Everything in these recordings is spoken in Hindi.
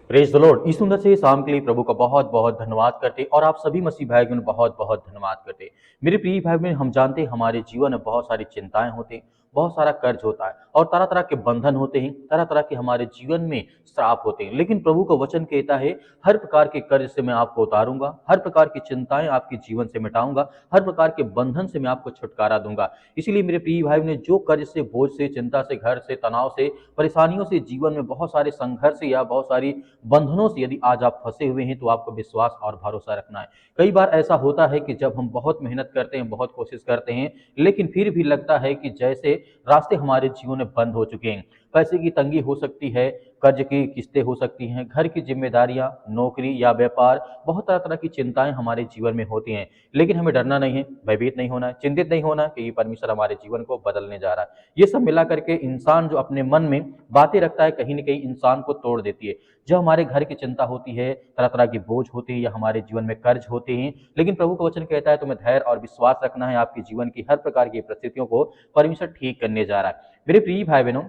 Praise the Lord. इस सुंदर से शाम के लिए प्रभु का बहुत बहुत धन्यवाद करते और आप सभी मसीह भाई बहन बहुत बहुत धन्यवाद करते। मेरे प्रिय भाई बहन, हम जानते हैं हमारे जीवन में बहुत सारी चिंताएं होती हैं, बहुत सारा कर्ज होता है और तरह तरह के बंधन होते हैं, तरह तरह के हमारे जीवन में श्राप होते हैं। लेकिन प्रभु का वचन कहता है हर प्रकार के कर्ज से मैं आपको उतारूंगा, हर प्रकार की चिंताएं आपके जीवन से मिटाऊंगा, हर प्रकार के बंधन से मैं आपको छुटकारा दूंगा। इसीलिए मेरे प्रिय भाई ने जो कर्ज से, बोझ से, चिंता से, घर से, तनाव से, परेशानियों से, जीवन में बहुत सारे संघर्ष या बहुत सारी बंधनों से यदि आज आप फंसे हुए हैं तो आपको विश्वास और भरोसा रखना है। कई बार ऐसा होता है कि जब हम बहुत मेहनत करते हैं, बहुत कोशिश करते हैं, लेकिन फिर भी लगता है कि जैसे रास्ते हमारे जीवन में बंद हो चुके हैं। पैसे की तंगी हो सकती है, कर्ज की किस्तें हो सकती हैं, घर की जिम्मेदारियां, नौकरी या व्यापार, बहुत तरह तरह की चिंताएं हमारे जीवन में होती हैं। लेकिन हमें डरना नहीं है, भयभीत नहीं होना है, चिंतित नहीं होना कि ये परमेश्वर हमारे जीवन को बदलने जा रहा है। ये सब मिला करके इंसान जो अपने मन में बातें रखता है, कहीं ना कहीं इंसान को तोड़ देती है। जब हमारे घर की चिंता होती है, तरह तरह की बोझ होती है या हमारे जीवन में कर्ज होते हैं, लेकिन प्रभु का वचन कहता है तुम्हें धैर्य और विश्वास रखना है, आपके जीवन की हर प्रकार की परिस्थितियों को परमेश्वर ठीक करने जा रहा है। मेरे प्रिय भाई बहनों,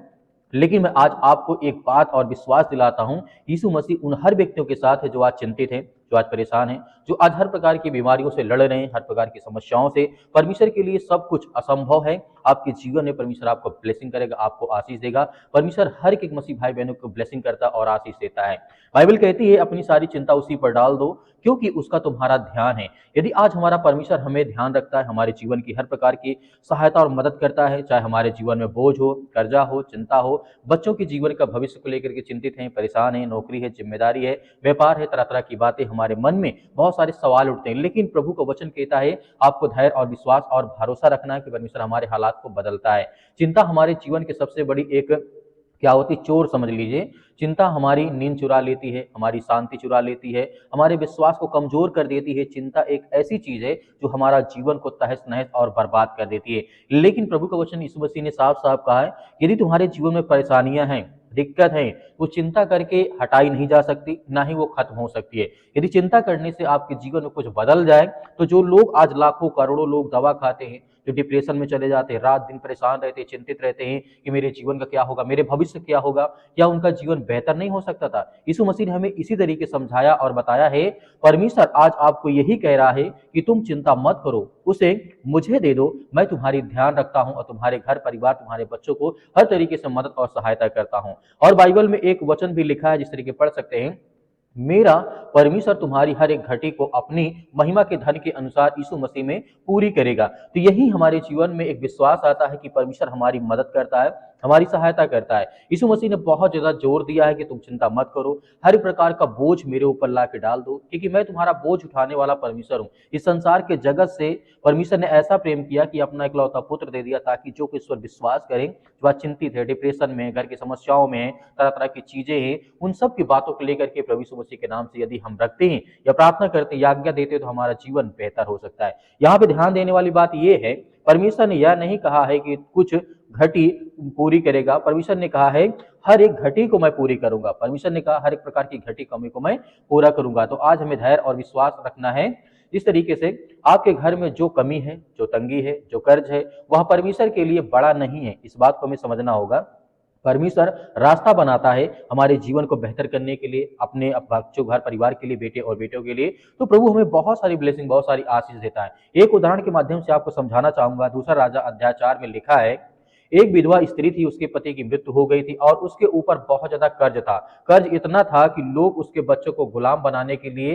लेकिन मैं आज आपको एक बात और विश्वास दिलाता हूं, यीशु मसीह उन हर व्यक्तियों के साथ है जो आज चिंतित हैं, जो आज परेशान हैं, जो आज हर प्रकार की बीमारियों से लड़ रहे हैं, हर प्रकार की समस्याओं से। परमेश्वर के लिए सब कुछ असंभव है। आपके जीवन में परमेश्वर आपको ब्लेसिंग करेगा, आपको आशीष देगा। परमेश्वर हर एक मसीह भाई बहनों को ब्लेसिंग करता और आशीष देता है। बाइबल कहती है अपनी सारी चिंता उसी पर डाल दो क्योंकि उसका तुम्हारा ध्यान है। यदि आज हमारा परमेश्वर हमें ध्यान रखता है, हमारे जीवन की हर प्रकार की सहायता और मदद करता है, चाहे हमारे जीवन में बोझ हो, कर्जा हो, चिंता हो, बच्चों के जीवन का भविष्य को लेकर के चिंतित हैं, परेशान हैं, नौकरी है, जिम्मेदारी है, व्यापार है, तरह तरह की बातें, हमारे मन में बहुत सारे सवाल उठते हैं, लेकिन प्रभु का वचन कहता है आपको धैर्य और विश्वास और भरोसा रखना है कि परमेश्वर हमारे हालात को बदलता है। चिंता हमारे जीवन की सबसे बड़ी एक क्या होती चोर समझ लीजिए। चिंता हमारी नींद चुरा लेती है, हमारी शांति चुरा लेती है, हमारे विश्वास को कमजोर कर देती है। चिंता एक ऐसी चीज है जो हमारा जीवन को तहस नहस और बर्बाद कर देती है। लेकिन प्रभु का वचन यीशु मसीह ने साफ साफ कहा है यदि तुम्हारे जीवन में परेशानियां हैं, दिक्कत है, वो चिंता करके हटाई नहीं जा सकती, ना ही वो खत्म हो सकती है। यदि चिंता करने से आपके जीवन में कुछ बदल जाए तो जो लोग आज लाखों करोड़ों लोग दवा खाते हैं, जो डिप्रेशन में चले जाते हैं, रात दिन परेशान रहते हैं, चिंतित रहते हैं कि मेरे जीवन का क्या होगा, मेरे भविष्य क्या होगा, क्या उनका जीवन बेहतर नहीं हो सकता था। यीशु मसीह ने हमें इसी तरीके समझाया और बताया है परमेश्वर आज आपको यही कह रहा है कि तुम चिंता मत करो, उसे मुझे दे दो, मैं तुम्हारी ध्यान रखता हूं और तुम्हारे घर परिवार, तुम्हारे बच्चों को हर तरीके से मदद और सहायता करता हूं। और बाइबल में एक वचन भी लिखा है जिस तरीके पढ़ सकते हैं, मेरा परमेश्वर तुम्हारी हर एक घटी को अपनी महिमा के धन के अनुसार यीशु मसीह में पूरी करेगा। तो यही हमारे जीवन में एक विश्वास आता है कि परमेश्वर हमारी मदद करता है, हमारी सहायता करता है। यीशु मसीह ने बहुत ज्यादा जोर दिया है कि तुम चिंता मत करो, हर प्रकार का बोझ मेरे ऊपर ला के डाल दो क्योंकि मैं तुम्हारा बोझ उठाने वाला परमेश्वर हूँ। इस संसार के जगत से परमेश्वर ने ऐसा प्रेम किया कि अपना इकलौता पुत्र दे दिया ताकि जो ईश्वर विश्वास करें, जो आज चिंतित है, डिप्रेशन में, घर की समस्याओं में, तरह तरह की चीजें हैं, उन सब की बातों को लेकर के प्रभु यीशु मसीह के नाम से यदि हम रखते हैं या प्रार्थना करते हैं या आज्ञा देते हैं तो हमारा जीवन बेहतर हो सकता है। यहाँ पे ध्यान देने वाली बात यह है, परमेश्वर ने यह नहीं कहा है कि कुछ घटी पूरी करेगा, परमेश्वर ने कहा है हर एक घटी को मैं पूरी करूंगा। परमेश्वर ने कहा हर एक प्रकार की घटी कमी को मैं पूरा करूंगा। तो आज हमें धैर्य और विश्वास रखना है। इस तरीके से आपके घर में जो कमी है, जो तंगी है, जो कर्ज है, वह परमेश्वर के लिए बड़ा नहीं है। इस बात को हमें समझना होगा। परमेश्वर रास्ता बनाता है हमारे जीवन को बेहतर करने के लिए, अपने बच्चों, घर परिवार के लिए, बेटे और बेटियों के लिए। तो प्रभु हमें बहुत सारी ब्लेसिंग, बहुत सारी आशीष देता है। एक उदाहरण के माध्यम से आपको समझाना चाहूंगा। दूसरा राजा अध्याय 4 में लिखा है एक विधवा स्त्री थी, उसके पति की मृत्यु हो गई थी और उसके ऊपर बहुत ज्यादा कर्ज था। कर्ज इतना था कि लोग उसके बच्चों को गुलाम बनाने के लिए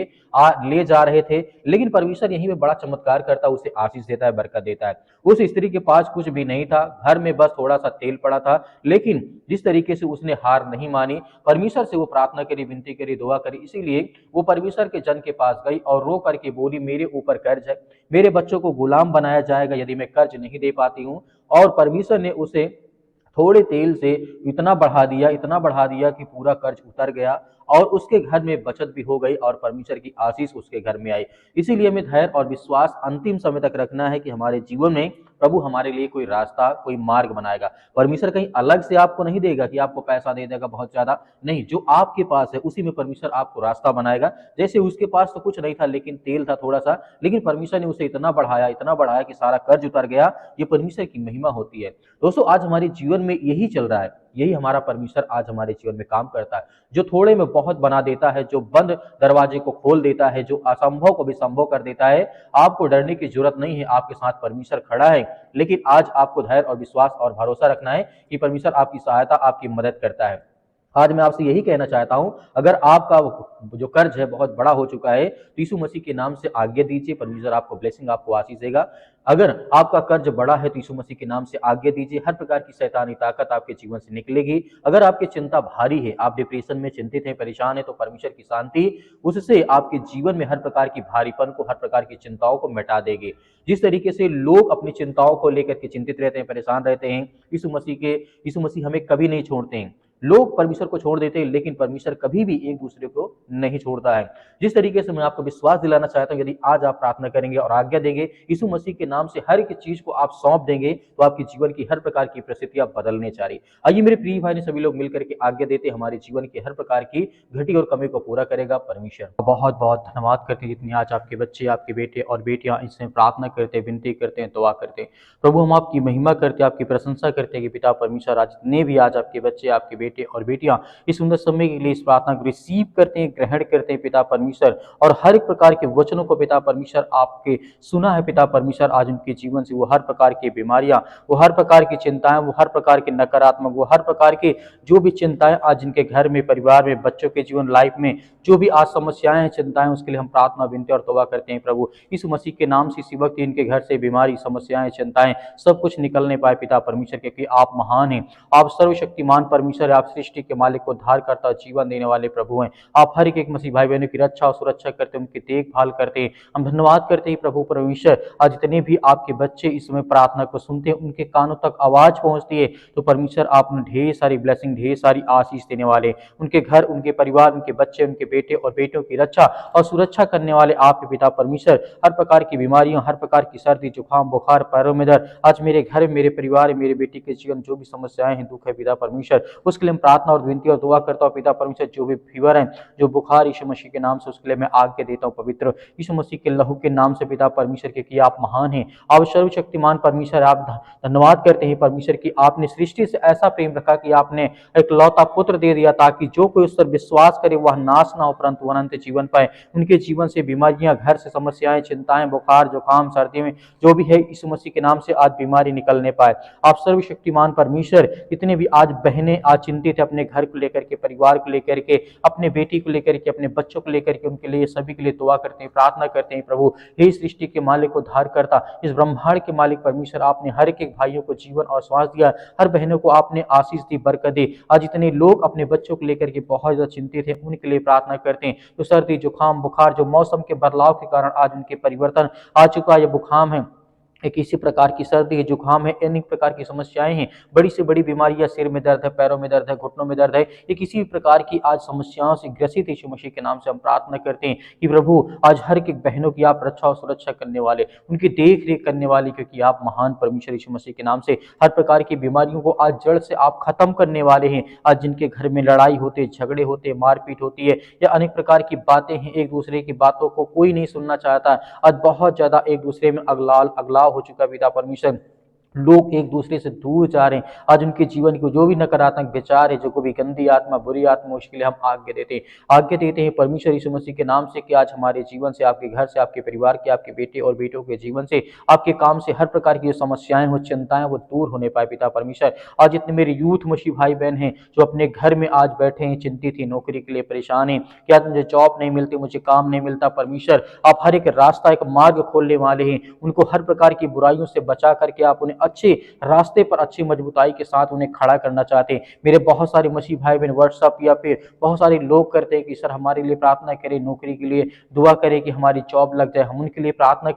ले जा रहे थे। लेकिन परमेश्वर यहीं में बड़ा चमत्कार करता, उसे आशीष देता है, बरकत देता है। उस स्त्री के पास कुछ भी नहीं था, घर में बस थोड़ा सा तेल पड़ा था, लेकिन जिस तरीके से उसने हार नहीं मानी, परमेश्वर से वो प्रार्थना करी, विनती करी, दुआ करी, इसीलिए वो परमेश्वर के जन के पास गई और रो करके बोली मेरे ऊपर कर्ज है, मेरे बच्चों को गुलाम बनाया जाएगा यदि मैं कर्ज नहीं दे पाती हूँ। और परमेश्वर ने उसे थोड़े तेल से इतना बढ़ा दिया, इतना बढ़ा दिया कि पूरा कर्ज उतर गया और उसके घर में बचत भी हो गई और परमेश्वर की आशीष उसके घर में आई। इसीलिए हमें धैर्य और विश्वास अंतिम समय तक रखना है कि हमारे जीवन में प्रभु हमारे लिए कोई रास्ता, कोई मार्ग बनाएगा। परमेश्वर कहीं अलग से आपको नहीं देगा कि आपको पैसा दे देगा बहुत ज्यादा, नहीं, जो आपके पास है उसी में परमेश्वर आपको रास्ता बनाएगा। जैसे उसके पास तो कुछ नहीं था लेकिन तेल था थोड़ा सा, लेकिन परमेश्वर ने उसे इतना बढ़ाया कि सारा कर्ज उतर गया। ये परमेश्वर की महिमा होती है। दोस्तों आज हमारे जीवन में यही चल रहा है, यही हमारा परमेश्वर आज हमारे जीवन में काम करता है, जो थोड़े में बहुत बना देता है, जो बंद दरवाजे को खोल देता है, जो असंभव को भी संभव कर देता है। आपको डरने की जरूरत नहीं है, आपके साथ परमेश्वर खड़ा है। लेकिन आज आपको धैर्य और विश्वास और भरोसा रखना है कि परमेश्वर आपकी सहायता, आपकी मदद करता है। आज मैं आपसे यही कहना चाहता हूं, अगर आपका जो कर्ज है बहुत बड़ा हो चुका है, तो यीशु मसीह के नाम से आज्ञा दीजिए, परमेश्वर आपको ब्लेसिंग, आपको आशीष देगा। अगर आपका कर्ज बड़ा है तो यीशु मसीह के नाम से आज्ञा दीजिए, हर प्रकार की शैतानी ताकत आपके जीवन से निकलेगी। अगर आपकी चिंता भारी है, आप डिप्रेशन में चिंतित हैं, परेशान है, तो परमेश्वर की शांति उससे आपके जीवन में हर प्रकार की भारीपन को, हर प्रकार की चिंताओं को मिटा देगी। जिस तरीके से लोग अपनी चिंताओं को लेकर के चिंतित रहते हैं, परेशान रहते हैं, यीशु मसीह हमें कभी नहीं छोड़ते हैं। लोग परमेश्वर को छोड़ देते हैं, लेकिन परमेश्वर कभी भी एक दूसरे को नहीं छोड़ता है। जिस तरीके से मैं आपको विश्वास दिलाना चाहता हूं, यदि आज आप प्रार्थना करेंगे और आज्ञा देंगे, यीशु मसीह के नाम से हर एक चीज को आप सौंप देंगे, तो आपके जीवन की हर प्रकार की परिस्थितियां बदलने जा रही। आइए मेरे प्रिय भाई ने सभी लोग मिलकर के आज्ञा देते, हमारे जीवन की हर प्रकार की घटी और कमी को पूरा करेगा परमेश्वर। बहुत बहुत धन्यवाद करते हैं, जितनी आज आपके बच्चे, आपके बेटे और बेटियां इसमें प्रार्थना करते, विनती करते हैं, दुआ करते हैं। प्रभु हम आपकी महिमा करते, आपकी प्रशंसा करते हैं कि पिता परमेश्वर, आज जितने भी आज आपके बच्चे, आपके बेटे और बेटियां इस सुंदर समय के लिए इस प्रार्थना को रिसीव करते हैं, ग्रहण करते हैं पिता परमेश्वर, और हर एक प्रकार के वचनों को पिता परमेश्वर आपके सुना है पिता परमेश्वर, आज उनके जीवन से वो हर प्रकार की बीमारियां, वो हर प्रकार की चिंताएं, वो हर प्रकार के नकारात्मक, वो हर प्रकार के जो भी चिंताएं आज जिनके घर में, परिवार में, बच्चों के जीवन लाइफ में जो भी आज समस्याएं हैं, चिंताएं, उसके लिए हम प्रार्थना, विनती और तौबा करते हैं प्रभु। इस मसीह के नाम से इसी वक्त इनके घर से बीमारी, समस्याएं, चिंताएं सब कुछ निकलने पाए पिता परमेश्वर, क्योंकि आप महान हैं, आप सर्वशक्तिमान परमेश्वर है, आप सृष्टि के मालिक को उद्धार करता, जीवन देने वाले प्रभु हैं। आप हर एक मसीह भाई बहनों की रक्षा और सुरक्षा करते, उनकी देखभाल करते हैं। हम धन्यवाद करते हैं प्रभु परमेश्वर, आज जितने भी आपके बच्चे इस समय प्रार्थना को सुनते हैं, उनके कानों तक आवाज पहुंचती है, तो परमेश्वर आप उन्हें ढेर सारी ब्लेसिंग, ढेर सारी आशीष देने वाले, उनके घर, उनके परिवार, उनके बच्चे, उनके बेटे और बेटियों की रक्षा और सुरक्षा करने वाले आपके पिता परमेश्वर। हर प्रकार की बीमारियों, हर प्रकार की सर्दी, जुकाम, बुखार, पैरों में दर्द, आज मेरे घर, मेरे परिवार, मेरे बेटी के जीवन जो भी समस्याएं हैं, दुख है पिता परमेश्वर, उसके लिए हम प्रार्थना और विनती और दुआ करता हूँ पिता परमेश्वर। जो भी फीवर है, जो बुखार, यीशु मसीह के नाम से उसके लिए मैं आज्ञा देता हूँ पवित्र यीशु मसीह के लहू के नाम से पिता परमेश्वर, क्योंकि आप महान हैं, आप सर्वशक्तिमान परमेश्वर। आप धन्यवाद करते हैं परमेश्वर की आपने सृष्टि से ऐसा प्रेम रखा कि आपने एक लौता पुत्र दे दिया, ताकि जो कोई उस पर विश्वास करे वह नाश ना हो, परंतु अनंत जीवन पाए। उनके जीवन से बीमारियां, घर से समस्याएं, चिंताएं, बुखार, जुकाम, सर्दी में जो भी है, यीशु मसीह के नाम से आज बीमारी निकलने पाए। आप सर्वशक्तिमान परमेश्वर, जितने भी आज बहनें आज चिंतित है अपने घर को लेकर के, परिवार को लेकर के, अपने बेटी को लेकर के, अपने बच्चों को लेकर के, उनके लिए सभी के लिए दुआ करते हैं, प्रार्थना करते हैं प्रभु। हे सृष्टि के मालिक, उद्धार करता, इस ब्रह्मांड के मालिक परमेश्वर, आपने हर एक भाइयों को जीवन और श्वास दिया, हर बहनों को आपने आशीष दी, बरकत दी। आज इतने लोग अपने बच्चों को लेकर के बहुत ज्यादा चिंतित है, उनके लिए प्रार्थना करते हैं। तो सर्दी, जुकाम, बुखार, जो मौसम के बदलाव के कारण आज उनके परिवर्तन आ चुका है, बुखार है, एक इसी प्रकार की सर्दी है, जुकाम है, अनेक प्रकार की समस्याएं हैं, बड़ी से बड़ी बीमारियां, सिर में दर्द है, पैरों में दर्द है, घुटनों में दर्द है, ये किसी भी प्रकार की आज समस्याओं से ग्रसित यीशु मसीह के नाम से हम प्रार्थना करते हैं कि प्रभु आज हर एक बहनों की आप रक्षा और सुरक्षा करने वाले, उनकी देख रेख करने वाले, क्योंकि आप महान परमेश्वर यीशु मसीह के नाम से हर प्रकार की बीमारियों को आज जड़ से आप खत्म करने वाले हैं। आज जिनके घर में लड़ाई होते, झगड़े होते, मारपीट होती है, या अनेक प्रकार की बातें हैं, एक दूसरे की बातों को कोई नहीं सुनना चाहता, आज बहुत ज्यादा एक दूसरे में अगलाव हो चुका पिता परमेश्वर, लोग एक दूसरे से दूर जा रहे हैं। आज उनके जीवन को जो भी नकारात्मक विचार है, जो कोई भी गंदी आत्मा, बुरी आत्मा, उसके लिए हम आज्ञा देते हैं परमेश्वर यीशु मसीह के नाम से कि आज हमारे जीवन से, आपके घर से, आपके परिवार के, आपके बेटे और बेटों के जीवन से, आपके काम से हर प्रकार की जो समस्याएं हो, चिंताएं, वो दूर होने पाए पिता परमेश्वर। आज जितने मेरे यूथ मसीह भाई बहन हैं जो अपने घर में आज बैठे हैं, चिंतित हैं, नौकरी के लिए परेशान हैं कि आज मुझे जॉब नहीं मिलती, मुझे काम नहीं मिलता, परमेश्वर आप हर एक रास्ता, एक मार्ग खोलने वाले हैं, उनको हर प्रकार की बुराइयों से बचा करके आप उन्हें अच्छे रास्ते पर, अच्छी मजबूताई के साथ उन्हें खड़ा करना चाहते हैं। मेरे बहुत सारे मसीह भाई बहन व्हाट्सएप या फिर बहुत सारे लोग करते हैं कि सर हमारे लिए प्रार्थना करें, नौकरी के लिए दुआ करें कि हमारी जॉब लग जाए। हम उनके लिए प्रार्थना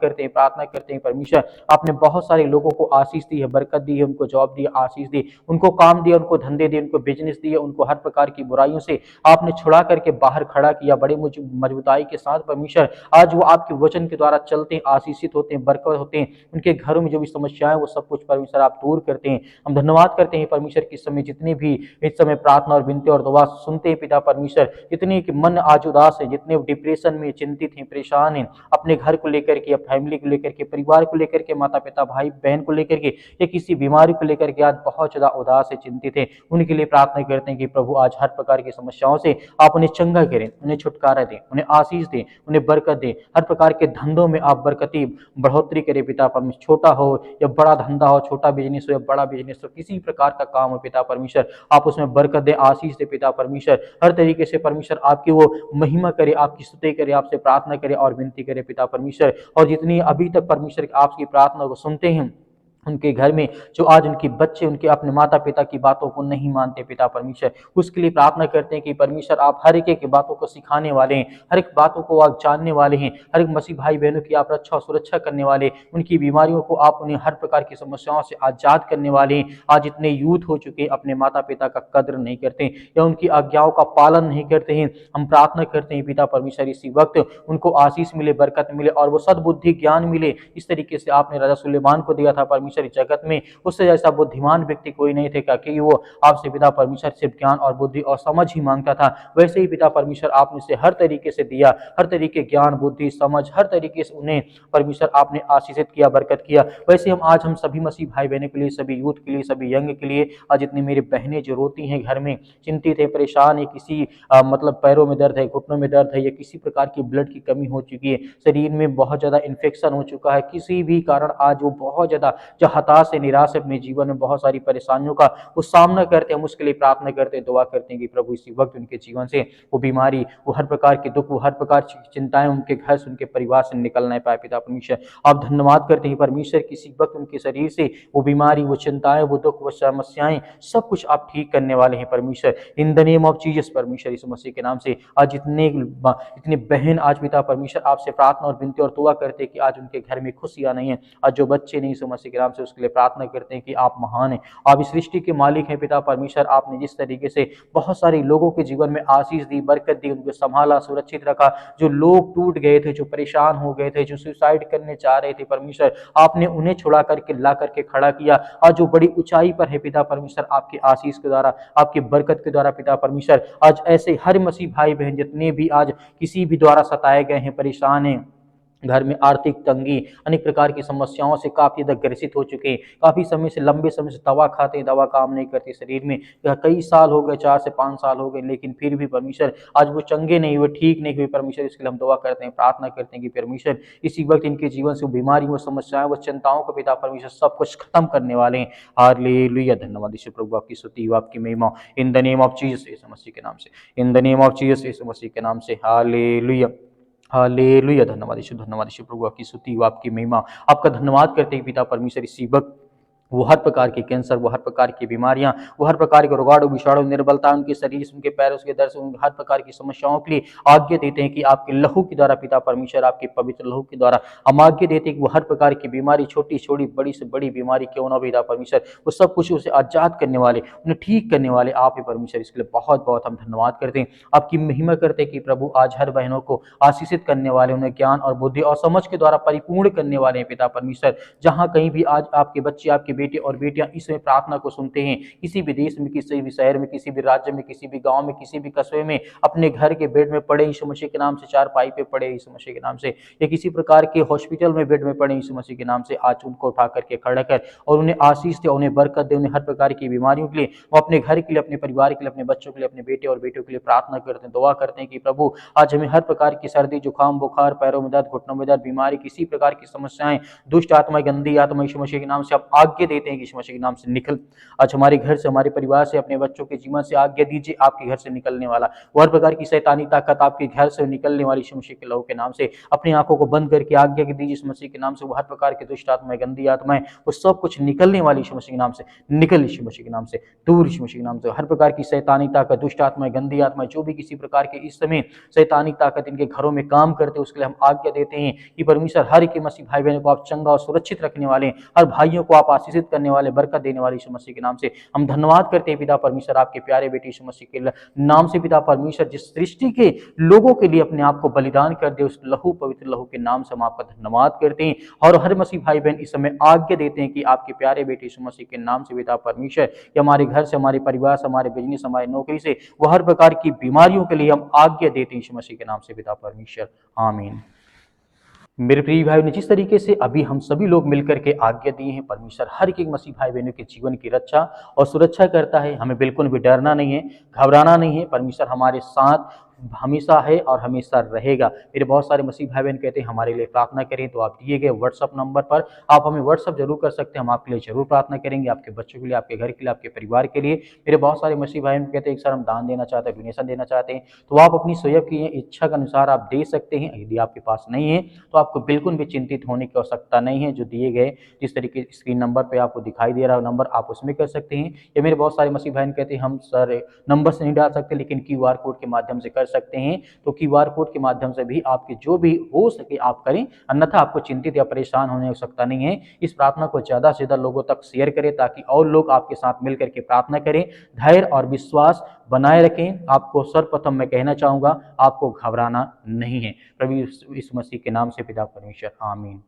करते हैं परमेश्वर आपने बहुत सारे लोगों को आशीष दी है, बरकत दी है, उनको जॉब दी, आशीष दी, उनको काम दिया, उनको धंधे दिए, उनको बिजनेस दिए, उनको हर प्रकार की बुराइयों से आपने छुड़ा करके बाहर खड़ा किया बड़े मजबूताई के साथ परमेश्वर। आज वो आपके वचन के द्वारा चलते हैं, आशीषित होते हैं, बरकत होते हैं, उनके घरों में जो भी समस्याएं वो सब कुछ कुछ परमेश्वर आप दूर करते हैं। हम धन्यवाद करते हैं परमेश्वर कि इस समय जितने भी इस समय प्रार्थना और विनती और दुआ सुनते हैं पिता परमेश्वर, जितने कि मन आज उदास है, जितने डिप्रेशन में चिंतित हैं, परेशान हैं, अपने घर को लेकर के, फैमिली को लेकर के, परिवार को लेकर के, माता पिता भाई बहन को लेकर के, या किसी बीमारी को लेकर के आज बहुत ज्यादा उदास है, चिंतित है, उनके लिए प्रार्थना करते हैं कि प्रभु आज हर प्रकार की समस्याओं से आप उन्हें चंगा करें, उन्हें छुटकारा दें, उन्हें आशीष दें, उन्हें बरकत दें, हर प्रकार के धंधों में आप बरकती बढ़ोतरी करें पिता परमेश्वर। छोटा हो या बड़ा धंधा हो, छोटा बिजनेस हो या बड़ा बिजनेस हो, किसी प्रकार का काम हो पिता परमेश्वर, आप उसमें बरकत दे, आशीष दे पिता परमेश्वर। हर तरीके से परमेश्वर आपकी वो महिमा करे, आपकी स्तुति करे, आपसे प्रार्थना करे और विनती करे पिता परमेश्वर। और जितनी अभी तक परमेश्वर आपकी प्रार्थना को सुनते हैं, उनके घर में जो आज उनके बच्चे उनके अपने माता पिता की बातों को नहीं मानते पिता परमेश्वर, उसके लिए प्रार्थना करते हैं कि परमेश्वर आप हर एक बातों को सिखाने वाले हैं, हर एक बातों को आप जानने वाले हैं, हर एक मसीह भाई बहनों की आप रक्षा और सुरक्षा करने वाले, उनकी बीमारियों को आप उन्हें हर प्रकार की समस्याओं से आजाद करने वाले हैं। आज इतने यूथ हो चुके हैं अपने माता पिता का कद्र नहीं करते या उनकी आज्ञाओं का पालन नहीं करते हैं। हम प्रार्थना करते हैं पिता परमेश्वर इसी वक्त उनको आशीष मिले, बरकत मिले और वो सद्बुद्धि ज्ञान मिले। इस तरीके से आपने राजा सुलेमान को दिया था परमेश्वर जगत में, उससे जैसा बुद्धिमान व्यक्ति कोई नहीं थे, क्योंकि वो आपसे पिता परमेश्वर से ज्ञान और बुद्धि और समझ ही मांगता था। वैसे ही पिता परमेश्वर आपने से हर तरीके से दिया, हर तरीके ज्ञान बुद्धि समझ हर तरीके से उन्हें परमेश्वर आपने आशीषित किया, बरकत किया। वैसे हम सभी मसीह भाई बहनों के लिए, सभी यूथ के लिए, सभी यंग के लिए, आज जितनी मेरी बहनें जो रोती हैं घर में, चिंतित है, परेशान है, किसी मतलब पैरों में दर्द है, घुटनों में दर्द है, या किसी प्रकार की ब्लड की कमी हो चुकी है, शरीर में बहुत ज्यादा इन्फेक्शन हो चुका है, किसी भी कारण आज वो बहुत ज्यादा हताश है, निराश है, अपने जीवन में बहुत सारी परेशानियों का वो सामना करते हैं, हम उसके लिए प्रार्थना करते हैं, दुआ करते हैं कि प्रभु इसी वक्त उनके जीवन से वो बीमारी, वो हर प्रकार के दुख, वो हर प्रकार की चिंताएं उनके घर से, उनके परिवार से निकल नहीं पाए पिता परमेश्वर। आप धन्यवाद करते हैं परमेश्वर, किसी वक्त उनके शरीर से वो बीमारी, वो चिंताएं, वो दुख, वो समस्याएं सब कुछ आप ठीक करने वाले हैं परमेश्वर। इन द नेम ऑफ जीसस परमेश्वर, यीशु मसीह के नाम से आज इतने बहन आज पिता परमेश्वर आपसे प्रार्थना और विनती और दुआ करते हैं कि आज उनके घर में खुशियां नहीं है, आज जो बच्चे नहीं यीशु मसीह के नाम से उसके लिए प्रार्थना करते हैं कि आप महान हैं, आप इस सृष्टि के मालिक हैं पिता परमेश्वर। आपने जिस तरीके से बहुत सारे लोगों के जीवन में आशीष दी, बरकत दी, उनको संभाला, सुरक्षित रखा, जो लोग टूट गए थे, जो परेशान हो गए थे, जो सुसाइड करने चाह रहे थे परमेश्वर, आपने उन्हें छुड़ा करके ला करके खड़ा किया। आज जो बड़ी ऊंचाई पर है पिता परमेश्वर, आपके आशीष के द्वारा, आपकी बरकत के द्वारा पिता परमेश्वर, आज ऐसे हर मसीह भाई बहन जितने भी आज किसी भी द्वारा सताए गए हैं, परेशान हैं, घर में आर्थिक तंगी, अनेक प्रकार की समस्याओं से काफी ज्यादा ग्रसित हो चुके हैं, काफी समय से, लंबे समय से दवा खाते हैं, दवा काम नहीं करती शरीर में, या कई साल हो गए, 4 से 5 साल हो गए, लेकिन फिर भी परमेश्वर आज वो चंगे नहीं हुए, ठीक नहीं हुए परमेश्वर। इसके लिए हम दुआ करते हैं, प्रार्थना करते हैं कि परमेश्वर इसी वक्त इनके जीवन से वो बीमारी, वो समस्याएं, वो चिंताओं को पिता परमेश्वर सब कुछ खत्म करने वाले हैं। हालेलुया, धन्यवाद यीशु प्रभु, आपकी स्तुति, आपकी महिमा, in the name of Jesus यीशु मसीह के नाम से, in the name of Jesus यीशु मसीह के नाम से। हालेलुया, हालेलुया, धन्यवाद यीशु प्रभु, आपकी स्तुति, आपकी महिमा, आपका धन्यवाद करते हैं पिता परमेश्वर। इसी वक्त वो हर प्रकार के कैंसर, वो हर प्रकार की बीमारियां, वो हर प्रकार के रोगाणु विषाणु, निर्बलता उनके शरीर से, उनके पैरों के दर्द से, उनके हर प्रकार की समस्याओं के लिए आज्ञा देते हैं कि आपके लहू के द्वारा पिता परमेश्वर, आपके पवित्र लहू के द्वारा हम आज्ञा देते हैं कि वो हर प्रकार की बीमारी, छोटी छोटी बड़ी से बड़ी बीमारी क्यों ना पिता परमेश्वर, वो सब कुछ उसे आजाद करने वाले, उन्हें ठीक करने वाले आप ही परमेश्वर। इसके लिए बहुत बहुत हम धन्यवाद करते हैं, आपकी महिमा करते हैं कि प्रभु आज हर बहनों को आशीषित करने वाले, उन्हें ज्ञान और बुद्धि और समझ के द्वारा परिपूर्ण करने वाले हैं पिता परमेश्वर। जहाँ कहीं भी आज आपके बच्चे, आपके बेटे और बेटियां इसमें प्रार्थना को सुनते हैं, किसी भी देश में, किसी भी शहर में, किसी भी राज्य में, किसी भी गांव में, किसी भी कस्बे में, अपने घर के बेड में पड़े यीशु मसीह के नाम से, चारपाई पे पड़े यीशु मसीह के नाम से, या किसी प्रकार के हॉस्पिटल में बेड में पड़े यीशु मसीह के नाम से, आज उनको उठा करके खड़ा कर और उन्हें आशीष दे, उन्हें बरकत दे, उन्हें हर प्रकार की बीमारियों के लिए, वो अपने घर के लिए, अपने परिवार के लिए, अपने बच्चों के लिए, अपने बेटे और बेटियों के लिए प्रार्थना करते हैं, दुआ करते हैं कि प्रभु आज हमें हर प्रकार की सर्दी, जुकाम, बुखार, पैरों में दर्द, घुटनों में दर्द, बीमारी, किसी प्रकार की समस्याएं, दुष्ट आत्मा, गंदी आत्मा यीशु मसीह के नाम से आप आज्ञा देते हैं कि यीशु मसीह के नाम से निकल। आज हमारे घर से, हमारे परिवार से, अपने बच्चों के जीवन से आज्ञा दीजिए, आपके घर से निकलने वाला वो हर प्रकार की शैतानी ताकत आपके घर से निकलने वाली यीशु मसीह के लहू के नाम से, अपनी आंखों को बंद करके आज्ञा दीजिए यीशु मसीह के नाम से, वो हर प्रकार के दुष्ट आत्माएं, गंदी आत्माएं, वो सब कुछ निकलने वाली यीशु मसीह के नाम से, निकल यीशु मसीह के नाम से, दूर यीशु मसीह के नाम से, हर प्रकार की शैतानी ताकत, दुष्ट आत्माएं, गंदी आत्माएं, जो भी किसी प्रकार के इस समय शैतानी ताकत इनके घरों में काम करते, उसके लिए हम आज्ञा देते हैं कि परमेश्वर हर एक मसीह भाई बहनों को आप चंगा और सुरक्षित रखने वाले हैं, हर भाइयों को आप आशीषित आशीषित करने वाले, बरकत देने वाले यीशु मसीह के नाम से हम धन्यवाद करते हैं पिता परमेश्वर, आपके प्यारे बेटे यीशु मसीह के नाम से पिता परमेश्वर, जिस सृष्टि के लोगों के लिए अपने आप को बलिदान कर दे, उस लहू, पवित्र लहू के नाम से हम आपका धन्यवाद करते हैं। और हर मसीह भाई बहन इस समय आज्ञा देते हैं कि आपके प्यारे बेटे यीशु मसीह के नाम से पिता परमेश्वर, कि हमारे घर से, हमारे परिवार से, हमारे बिजनेस, हमारी नौकरी से, वो हर प्रकार की बीमारियों के लिए हम आज्ञा देते हैं यीशु मसीह के नाम से पिता परमेश्वर, आमीन। मेरे प्रिय भाई ने जिस तरीके से अभी हम सभी लोग मिलकर के आज्ञा दिए हैं, परमेश्वर हर एक मसीह भाई बहनों के जीवन की रक्षा और सुरक्षा करता है। हमें बिल्कुल भी डरना नहीं है, घबराना नहीं है। परमेश्वर हमारे साथ हमेशा है और हमेशा रहेगा। मेरे बहुत सारे मसीह भाई बहन कहते हैं हमारे लिए प्रार्थना करें, तो आप दिए गए व्हाट्सअप नंबर पर आप हमें व्हाट्सअप जरूर कर सकते हैं। हम आपके लिए जरूर प्रार्थना करेंगे, आपके बच्चों के लिए, आपके घर के लिए, आपके परिवार के लिए। मेरे बहुत सारे मसीह भाई बहन कहते हैं सर हम दान देना चाहते हैं, डोनेशन देना चाहते हैं, तो आप अपनी स्वयं की इच्छा के अनुसार आप दे सकते हैं। यदि आपके पास नहीं है तो आपको बिल्कुल भी चिंतित होने की आवश्यकता नहीं है। जो दिए गए जिस तरीके स्क्रीन नंबर पे आपको दिखाई दे रहा है नंबर, आप उसमें कर सकते हैं। या मेरे बहुत सारे मसीह बहन कहते हैं हम सर नंबर से नहीं डाल सकते, लेकिन क्यूआर कोड के माध्यम से कर सकते हैं। तो क्यूआर कोड के माध्यम से भी आपके जो भी हो सके आप करें, अन्यथा आपको चिंतित या परेशान होने की आवश्यकता नहीं है। इस प्रार्थना को ज्यादा से ज्यादा लोगों तक शेयर करें, ताकि और लोग आपके साथ मिलकर के प्रार्थना करें। धैर्य और विश्वास बनाए रखें। आपको सर्वप्रथम मैं कहना चाहूंगा, आपको घबराना नहीं है। प्रभु यीशु मसीह के नाम से पिता परमेश्वर, आमीन।